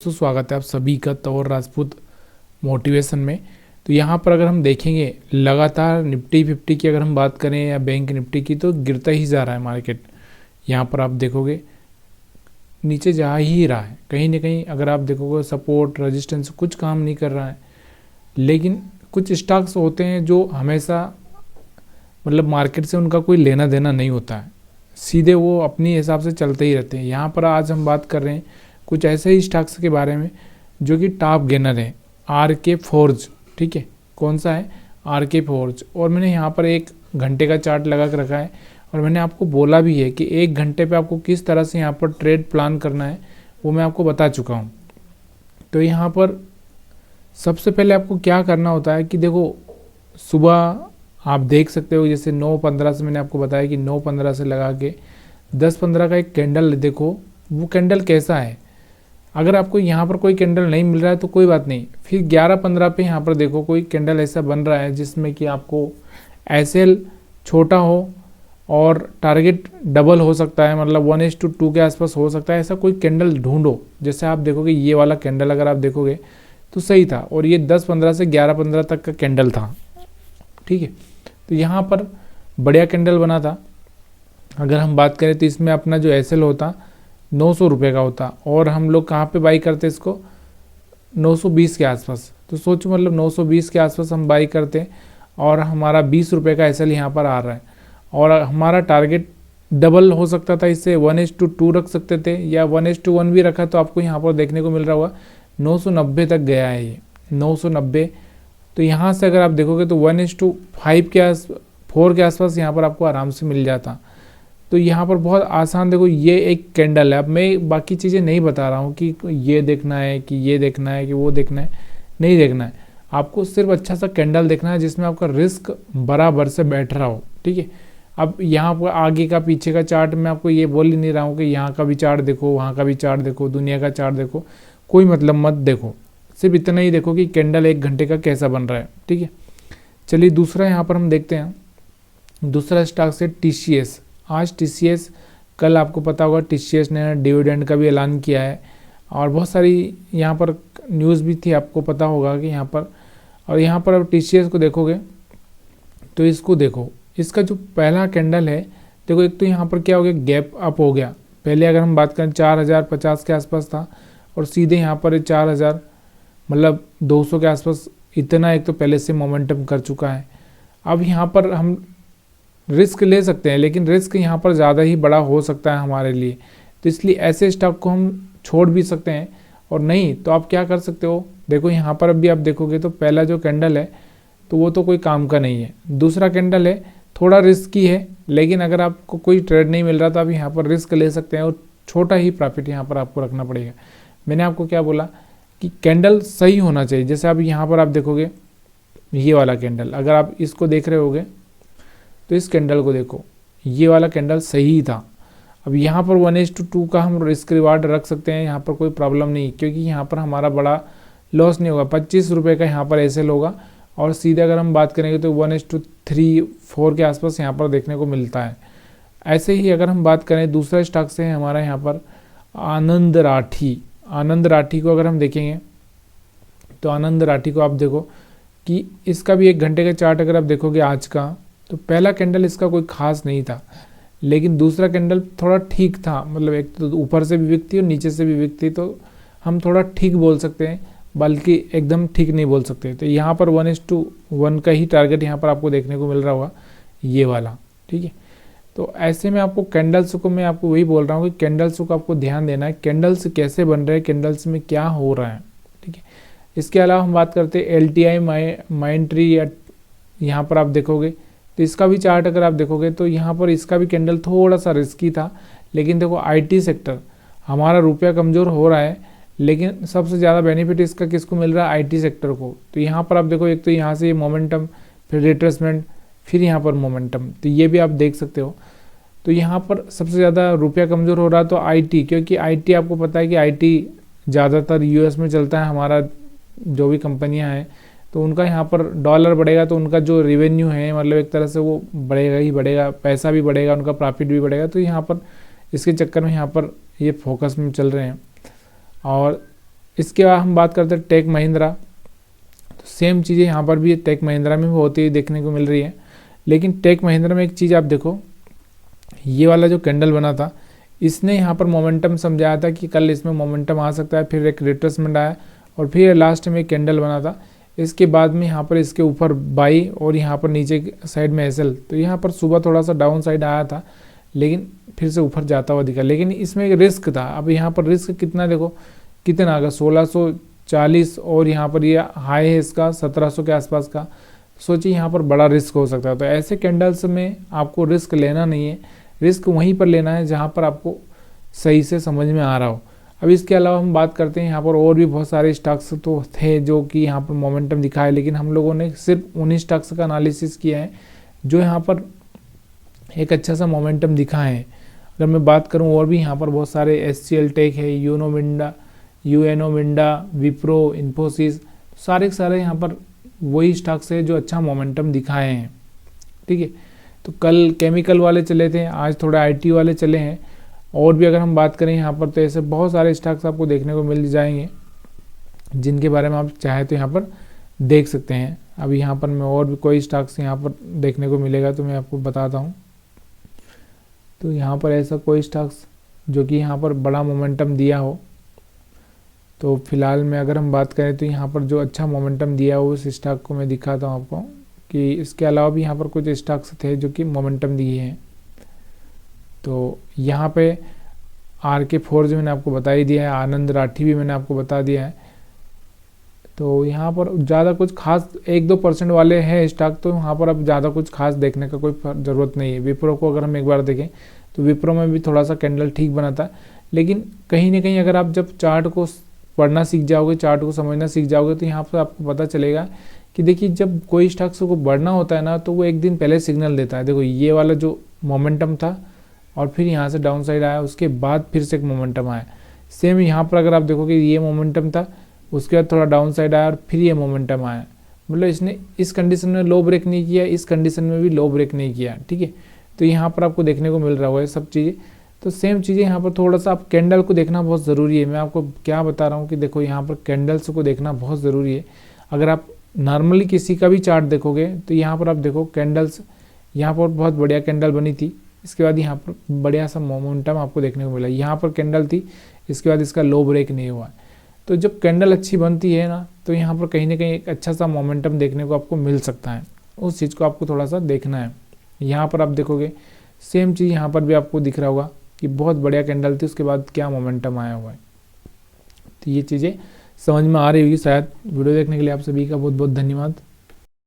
तो स्वागत है आप सभी का तौर राजपूत मोटिवेशन में। तो यहाँ पर अगर हम देखेंगे लगातार निफ्टी 50 की अगर हम बात करें या बैंक निफ्टी की तो गिरता ही जा रहा है मार्केट। यहाँ पर आप देखोगे नीचे जा ही रहा है, कहीं ना कहीं अगर आप देखोगे सपोर्ट रेजिस्टेंस कुछ काम नहीं कर रहा है। लेकिन कुछ स्टॉक्स होते हैं जो हमेशा मतलब मार्केट से उनका कोई लेना देना नहीं होता है, सीधे वो अपनी हिसाब से चलते ही रहते हैं। यहाँ पर आज हम बात कर रहे हैं कुछ ऐसे ही स्टॉक्स के बारे में जो कि टॉप गेनर है, आरके फोर्ज। ठीक है, कौन सा है? RK Forge. और मैंने यहाँ पर 1 घंटे का चार्ट लगा कर रखा है और मैंने आपको बोला भी है कि 1 घंटे पे आपको किस तरह से यहाँ पर ट्रेड प्लान करना है वो मैं आपको बता चुका हूँ। तो यहाँ पर सबसे पहले आपको क्या करना होता है कि देखो सुबह आप देख सकते हो जैसे 9:15 से मैंने आपको बताया कि 9:15 से लगा के 10:15 का एक कैंडल देखो, वो कैंडल कैसा है। अगर आपको यहाँ पर कोई कैंडल नहीं मिल रहा है तो कोई बात नहीं, फिर 11:15 पे यहाँ पर देखो कोई कैंडल ऐसा बन रहा है जिसमें कि आपको एसएल छोटा हो और टारगेट डबल हो सकता है, मतलब 1:2 के आसपास हो सकता है। ऐसा कोई कैंडल ढूंढो। जैसे आप देखोगे ये वाला कैंडल अगर आप देखोगे तो सही था और ये 10:15 से 11:15 तक का कैंडल था। ठीक है, तो यहाँ पर बढ़िया कैंडल बना था। अगर हम बात करें तो इसमें अपना जो एसएल होता 900 रुपये का होता और हम लोग कहाँ पे बाई करते इसको 920 के आसपास। तो सोचो मतलब 920 के आसपास हम बाई करते और हमारा 20 रुपये का एसएल यहाँ पर आ रहा है और हमारा टारगेट डबल हो सकता था, इससे 1:2 रख सकते थे या 1:1 भी रखा तो आपको यहाँ पर देखने को मिल रहा होगा 990 तक गया है ये 990। तो यहाँ से अगर आप देखोगे तो 1:5 के 4 के आसपास यहाँ पर आपको आराम से मिल जाता। तो यहाँ पर बहुत आसान, देखो ये एक कैंडल है। अब मैं बाकी चीज़ें नहीं बता रहा हूँ कि ये देखना है कि ये देखना है कि वो देखना है, नहीं देखना है। आपको सिर्फ अच्छा सा कैंडल देखना है जिसमें आपका रिस्क बराबर से बैठ रहा हो। ठीक है, अब यहाँ पर आगे का पीछे का चार्ट मैं आपको ये बोल ही नहीं रहा हूँ कि यहाँ का भी चार्ट देखो, वहाँ का भी चार्ट देखो, दुनिया का चार्ट देखो, कोई मतलब मत देखो। सिर्फ इतना ही देखो कि कैंडल 1 घंटे का कैसा बन रहा है। ठीक है, चलिए दूसरा यहाँ पर हम देखते हैं। दूसरा स्टॉक है टीसीएस। आज टीसीएस, कल आपको पता होगा टीसीएस ने डिविडेंड का भी ऐलान किया है और बहुत सारी यहाँ पर न्यूज़ भी थी, आपको पता होगा कि यहाँ पर। और यहाँ पर अब टीसीएस को देखोगे तो इसको देखो, इसका जो पहला कैंडल है देखो, एक तो यहाँ पर क्या हो गया, गैप अप हो गया। पहले अगर हम बात करें 4050 के आसपास था और सीधे यहाँ पर 4000 मतलब 200 के आसपास, इतना एक तो पहले से मोमेंटम कर चुका है। अब यहाँ पर हम रिस्क ले सकते हैं लेकिन रिस्क यहाँ पर ज़्यादा ही बड़ा हो सकता है हमारे लिए, तो इसलिए ऐसे स्टॉक को हम छोड़ भी सकते हैं। और नहीं तो आप क्या कर सकते हो, देखो यहाँ पर अभी आप देखोगे तो पहला जो कैंडल है तो वो तो कोई काम का नहीं है। दूसरा कैंडल है थोड़ा रिस्की है, लेकिन अगर आपको कोई ट्रेड नहीं मिल रहा तो आप यहाँ पर रिस्क ले सकते हैं और छोटा ही प्रॉफिट यहाँ पर आपको रखना पड़ेगा। मैंने आपको क्या बोला कि कैंडल सही होना चाहिए। जैसे अब यहाँ पर आप देखोगे ये वाला कैंडल, अगर आप इसको देख रहे होगे तो इस कैंडल को देखो, ये वाला कैंडल सही था। अब यहाँ पर 1:2 का हम रिस्क रिवार्ड रख सकते हैं, यहाँ पर कोई प्रॉब्लम नहीं, क्योंकि यहाँ पर हमारा बड़ा लॉस नहीं होगा। 25 रुपये का यहाँ पर एसएल होगा और सीधे अगर हम बात करेंगे तो 1:3-4 के आसपास यहाँ पर देखने को मिलता है। ऐसे ही अगर हम बात करें दूसरा स्टॉक से है हमारा यहाँ पर आनंद राठी। आनंद राठी को अगर हम देखेंगे तो आनंद राठी को आप देखो कि इसका भी 1 घंटे का चार्ट अगर आप देखोगे आज का, तो पहला कैंडल इसका कोई खास नहीं था, लेकिन दूसरा कैंडल थोड़ा ठीक था। मतलब एक तो ऊपर से भी वीक थी और नीचे से भी वीक थी, तो हम थोड़ा ठीक बोल सकते हैं, बल्कि एकदम ठीक नहीं बोल सकते। तो यहाँ पर 1:1 का ही टारगेट यहाँ पर आपको देखने को मिल रहा होगा, ये वाला। ठीक है, तो ऐसे में आपको कैंडल्स को, मैं आपको वही बोल रहा हूँ कि कैंडल्स को आपको ध्यान देना है, कैंडल्स कैसे बन रहे हैं, कैंडल्स में क्या हो रहा है। ठीक है, इसके अलावा हम बात करते हैं LTI माइंट्री। या यहाँ पर आप देखोगे तो इसका भी चार्ट अगर आप देखोगे तो यहाँ पर इसका भी कैंडल थोड़ा सा रिस्की था, लेकिन देखो आईटी सेक्टर, हमारा रुपया कमज़ोर हो रहा है लेकिन सबसे ज़्यादा बेनिफिट इसका किसको मिल रहा है, आईटी सेक्टर को। तो यहाँ पर आप देखो, एक तो यहाँ से मोमेंटम, फिर रिट्रेसमेंट, फिर यहाँ पर मोमेंटम, तो ये भी आप देख सकते हो। तो यहाँ पर सबसे ज़्यादा रुपया कमज़ोर हो रहा है तो आईटी, क्योंकि आईटी आपको पता है कि आईटी ज़्यादातर यूएस में चलता है। हमारा जो भी कंपनियां हैं तो उनका यहाँ पर डॉलर बढ़ेगा तो उनका जो रेवेन्यू है मतलब एक तरह से वो बढ़ेगा ही बढ़ेगा, पैसा भी बढ़ेगा, उनका प्रॉफिट भी बढ़ेगा। तो यहाँ पर इसके चक्कर में यहाँ पर ये फोकस में चल रहे हैं। और इसके बाद हम बात करते हैं टेक महिंद्रा। तो सेम चीज़ें यहाँ पर भी टेक महिंद्रा में भी होती हुई देखने को मिल रही है। लेकिन टेक महिंद्रा में एक चीज़ आप देखो, ये वाला जो कैंडल बना था इसने यहाँ पर मोमेंटम समझाया था कि कल इसमें मोमेंटम आ सकता है, फिर एक रिट्रेसमेंट आया और फिर लास्ट में एक कैंडल बना था। इसके बाद में यहाँ पर इसके ऊपर बाई और यहाँ पर नीचे साइड में एसएल। तो यहाँ पर सुबह थोड़ा सा डाउन साइड आया था लेकिन फिर से ऊपर जाता हुआ दिखा, लेकिन इसमें एक रिस्क था। अब यहाँ पर रिस्क कितना देखो, कितना आ गया 1640 और यहाँ पर ये हाई है इसका 1700 के आसपास का। सोचिए यहाँ पर बड़ा रिस्क हो सकता है। तो ऐसे कैंडल्स में आपको रिस्क लेना नहीं है, रिस्क वहीं पर लेना है जहाँ पर आपको सही से समझ में आ रहा हो। अब इसके अलावा हम बात करते हैं यहाँ पर और भी बहुत सारे स्टॉक्स तो थे जो कि यहाँ पर मोमेंटम दिखाए, लेकिन हम लोगों ने सिर्फ उन्हीं स्टॉक्स का एनालिसिस किया है जो यहाँ पर एक अच्छा सा मोमेंटम दिखाए हैं। अगर मैं बात करूँ और भी यहाँ पर बहुत सारे एचसीएल टेक है, यूएनओ मिंडा, विप्रो, इन्फोसिस, सारे के सारे यहाँ पर वही स्टॉक्स है जो अच्छा मोमेंटम दिखाए हैं। ठीक है, तो कल केमिकल वाले चले थे, आज थोड़ा आईटी वाले चले हैं। और भी अगर हम बात करें यहाँ पर तो ऐसे बहुत सारे स्टॉक्स आपको देखने को मिल जाएंगे जिनके बारे में आप चाहे तो यहाँ पर देख सकते हैं। अब यहाँ पर मैं और भी कोई स्टॉक्स यहाँ पर देखने को मिलेगा तो मैं आपको बताता हूँ। तो यहाँ पर ऐसा कोई स्टॉक्स जो कि यहाँ पर बड़ा मोमेंटम दिया हो, तो फिलहाल में अगर हम बात करें तो यहाँ पर जो अच्छा मोमेंटम दिया हो उस स्टॉक को मैं दिखाता हूँ आपको कि इसके अलावा भी यहाँ पर कुछ स्टॉक्स थे जो कि मोमेंटम दिए हैं। तो यहाँ पे RK फोर्ज मैंने आपको बता ही दिया है, आनंद राठी भी मैंने आपको बता दिया है। तो यहाँ पर ज़्यादा कुछ खास 1-2% वाले हैं स्टॉक, तो यहाँ पर अब ज़्यादा कुछ खास देखने का कोई ज़रूरत नहीं है। विप्रो को अगर हम एक बार देखें तो विप्रो में भी थोड़ा सा कैंडल ठीक बना था, लेकिन कहीं ना कहीं अगर आप जब चार्ट को पढ़ना सीख जाओगे, चार्ट को समझना सीख जाओगे तो यहाँ पर आपको पता चलेगा कि देखिए जब कोई स्टॉक्स को बढ़ना होता है ना तो वो एक दिन पहले सिग्नल देता है। देखो ये वाला जो मोमेंटम था और फिर यहाँ से डाउन साइड आया, उसके बाद फिर से एक मोमेंटम आया। सेम यहाँ पर अगर आप देखोगे ये मोमेंटम था, उसके बाद थोड़ा डाउन साइड आया और फिर ये मोमेंटम आया। मतलब इसने इस कंडीशन में लो ब्रेक नहीं किया, इस कंडीशन में भी लो ब्रेक नहीं किया। ठीक है, तो यहाँ पर आपको देखने को मिल रहा होगा ये सब चीज़ें। तो सेम चीज़ें यहाँ पर थोड़ा सा आप कैंडल को देखना बहुत ज़रूरी है। मैं आपको क्या बता रहा हूँ कि देखो यहाँ पर कैंडल्स को देखना बहुत ज़रूरी है। अगर आप नॉर्मली किसी का भी चार्ट देखोगे तो यहाँ पर आप देखो कैंडल्स, यहाँ पर बहुत बढ़िया कैंडल बनी थी, इसके बाद यहाँ पर बढ़िया सा मोमेंटम आपको देखने को मिला। यहाँ पर कैंडल थी, इसके बाद इसका लो ब्रेक नहीं हुआ। तो जब कैंडल अच्छी बनती है ना तो यहाँ पर कहीं ना कहीं एक अच्छा सा मोमेंटम देखने को आपको मिल सकता है। उस चीज़ को आपको थोड़ा सा देखना है। यहाँ पर आप देखोगे सेम चीज़ यहाँ पर भी आपको दिख रहा होगा कि बहुत बढ़िया कैंडल थी, उसके बाद क्या मोमेंटम आया हुआ है। तो ये चीज़ें समझ में आ रही होगी शायद। वीडियो देखने के लिए आप सभी का बहुत बहुत धन्यवाद।